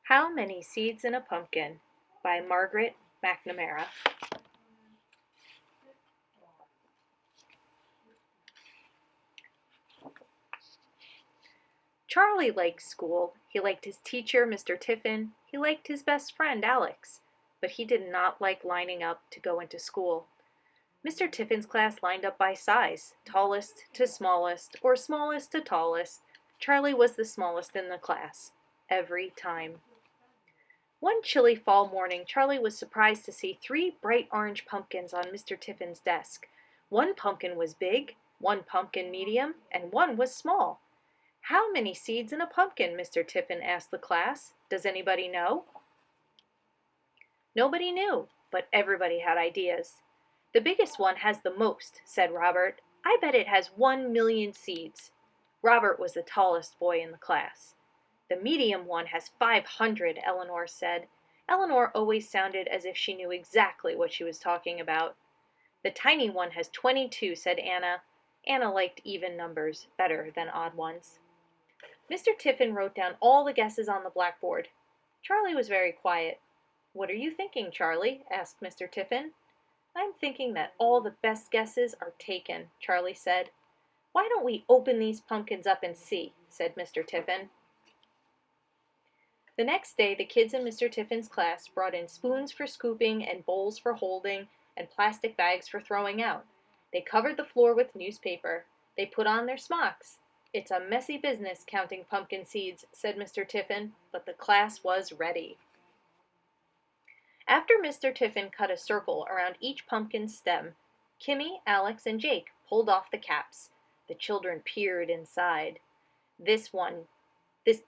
How Many Seeds in a Pumpkin by Margaret, McNamara. Charlie liked school. He liked his teacher, Mr. Tiffin. He liked his best friend, Alex. But he did not like lining up to go into school. Mr. Tiffin's class lined up by size, tallest to smallest, or smallest to tallest. Charlie was the smallest in the class, every time. One chilly fall morning, Charlie was surprised to see 3 bright orange pumpkins on Mr. Tiffin's desk. One pumpkin was big, one pumpkin medium, and one was small. "How many seeds in a pumpkin?" Mr. Tiffin asked the class. "Does anybody know?" Nobody knew, but everybody had ideas. "The biggest one has the most," said Robert. "I bet it has 1,000,000 seeds." Robert was the tallest boy in the class. "The medium one has 500, Eleanor said. Eleanor always sounded as if she knew exactly what she was talking about. "The tiny one has 22, said Anna. Anna liked even numbers better than odd ones. Mr. Tiffin wrote down all the guesses on the blackboard. Charlie was very quiet. "What are you thinking, Charlie?" asked Mr. Tiffin. "I'm thinking that all the best guesses are taken," Charlie said. "Why don't we open these pumpkins up and see?" said Mr. Tiffin. The next day the kids in Mr. Tiffin's class brought in spoons for scooping and bowls for holding and plastic bags for throwing out. They covered the floor with newspaper. They put on their smocks. "It's a messy business counting pumpkin seeds," said Mr. Tiffin, but the class was ready. After Mr. Tiffin cut a circle around each pumpkin's stem, Kimmy, Alex, and Jake pulled off the caps. The children peered inside. This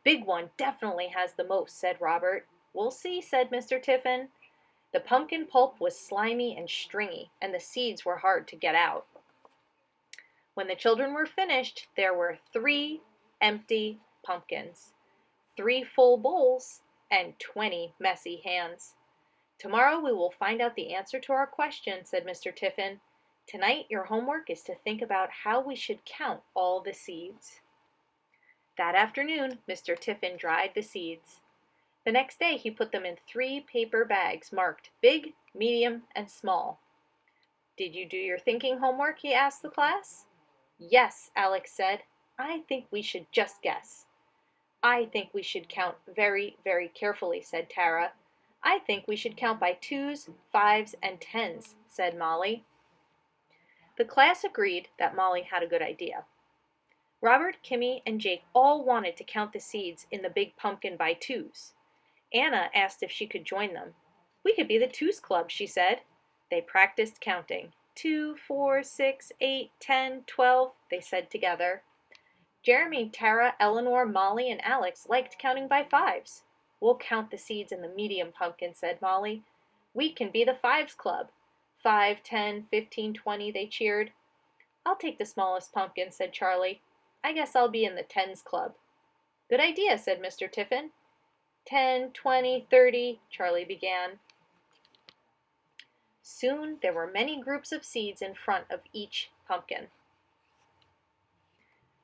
big one definitely has the most," said Robert. "We'll see," said Mr. Tiffin. The pumpkin pulp was slimy and stringy, and the seeds were hard to get out. When the children were finished, there were 3 empty pumpkins, 3 full bowls, and 20 messy hands. "Tomorrow we will find out the answer to our question," said Mr. Tiffin. "Tonight your homework is to think about how we should count all the seeds." That afternoon, Mr. Tiffin dried the seeds. The next day he put them in 3 paper bags marked big, medium, and small. "Did you do your thinking homework?" he asked the class. "Yes," Alex said. "I think we should just guess." "I think we should count very, very carefully," said Tara. "I think we should count by 2s, 5s, and 10s, said Molly. The class agreed that Molly had a good idea. Robert, Kimmy, and Jake all wanted to count the seeds in the big pumpkin by 2s. Anna asked if she could join them. "We could be the 2s club," she said. They practiced counting. 2, 4, 6, 8, 10, 12, they said together. Jeremy, Tara, Eleanor, Molly, and Alex liked counting by 5s. "We'll count the seeds in the medium pumpkin," said Molly. "We can be the 5s club." 5, 10, 15, 20, they cheered. "I'll take the smallest pumpkin," said Charlie. "I guess I'll be in the 10s club." "Good idea," said Mr. Tiffin. 10, 20, 30, Charlie began. Soon there were many groups of seeds in front of each pumpkin.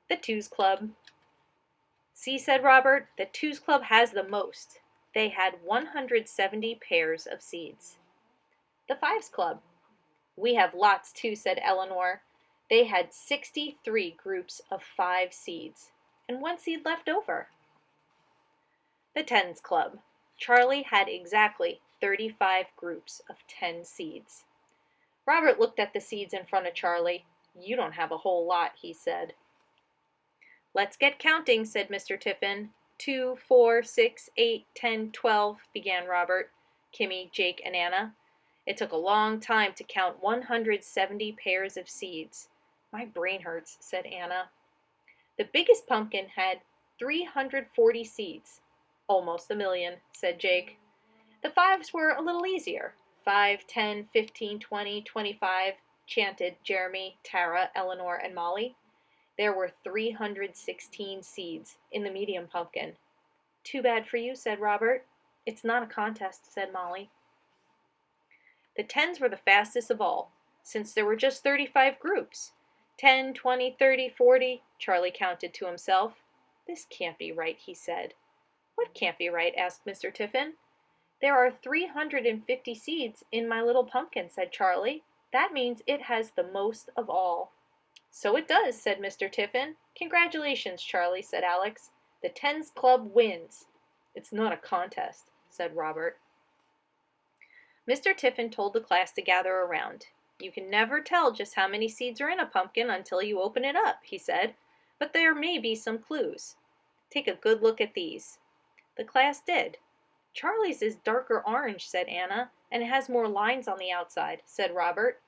"The 2s club." "See," said Robert, "the 2s club has the most. They had 170 pairs of seeds." "The 5s club." "We have lots too," said Eleanor. They had 63 groups of 5 seeds, and 1 seed left over. "The 10s club." Charlie had exactly 35 groups of 10 seeds. Robert looked at the seeds in front of Charlie. "You don't have a whole lot," he said. "Let's get counting," said Mr. Tiffin. 2, 4, 6, 8, 10, 12, began Robert, Kimmy, Jake, and Anna. It took a long time to count 170 pairs of seeds. "My brain hurts," said Anna. "The biggest pumpkin had 340 seeds. Almost 1,000,000, said Jake. "The 5s were a little easier. 5, 10, 15, 20, 25, chanted Jeremy, Tara, Eleanor, and Molly. There were 316 seeds in the medium pumpkin. "Too bad for you," said Robert. "It's not a contest," said Molly. The 10s were the fastest of all, since there were just 35 groups. 10, 20, 30, 40, Charlie counted to himself. "This can't be right," he said. What can't be right? Asked Mr. Tiffin. There are 350 seeds in my little pumpkin, said Charlie. That means it has the most of all. So it does, said Mr. Tiffin. Congratulations, Charlie, said Alex. The Tens Club wins. It's not a contest, said Robert. Mr. Tiffin told the class to gather around. You can never tell just how many seeds are in a pumpkin until you open it up, he said, but there may be some clues. Take a good look at these. The class did. Charlie's is darker orange, said Anna, and it has more lines on the outside, said Robert.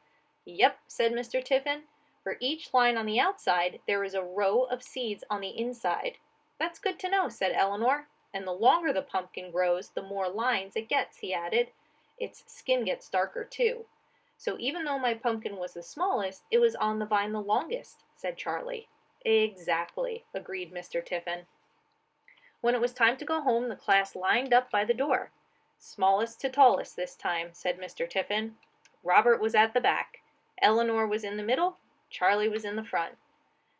Yep, said Mr. Tiffin. For each line on the outside, there is a row of seeds on the inside. That's good to know, said Eleanor. And the longer the pumpkin grows, the more lines it gets, he added. Its skin gets darker, too. So even though my pumpkin was the smallest, it was on the vine the longest, said Charlie. Exactly, agreed Mr. Tiffin. When it was time to go home, the class lined up by the door. Smallest to tallest this time, said Mr. Tiffin. Robert was at the back. Eleanor was in the middle. Charlie was in the front.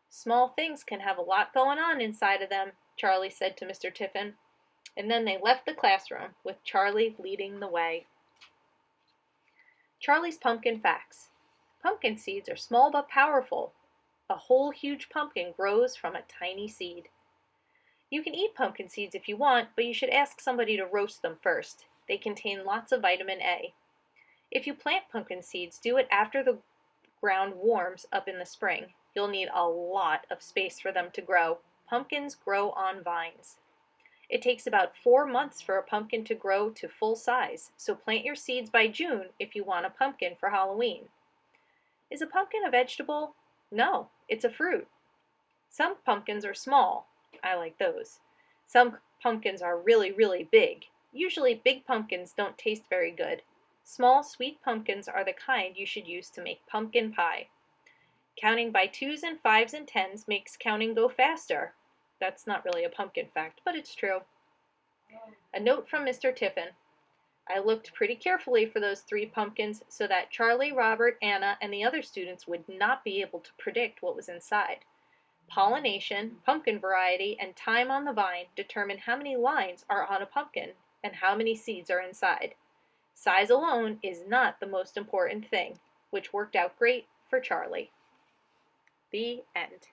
Small things can have a lot going on inside of them, Charlie said to Mr. Tiffin. And then they left the classroom, with Charlie leading the way. Charlie's pumpkin facts. Pumpkin seeds are small but powerful. A whole huge pumpkin grows from a tiny seed. You can eat pumpkin seeds if you want, but you should ask somebody to roast them first. They contain lots of vitamin A. If you plant pumpkin seeds, do it after the ground warms up in the spring. You'll need a lot of space for them to grow. Pumpkins grow on vines. It takes about 4 months for a pumpkin to grow to full size, so plant your seeds by June if you want a pumpkin for Halloween. Is a pumpkin a vegetable? No, it's a fruit. Some pumpkins are small. I like those. Some pumpkins are really, really big. Usually big pumpkins don't taste very good. Small, sweet pumpkins are the kind you should use to make pumpkin pie. Counting by 2s and 5s and 10s makes counting go faster. That's not really a pumpkin fact, but it's true. A note from Mr. Tiffin. I looked pretty carefully for those 3 pumpkins so that Charlie, Robert, Anna, and the other students would not be able to predict what was inside. Pollination, pumpkin variety, and time on the vine determine how many lines are on a pumpkin and how many seeds are inside. Size alone is not the most important thing, which worked out great for Charlie. The end.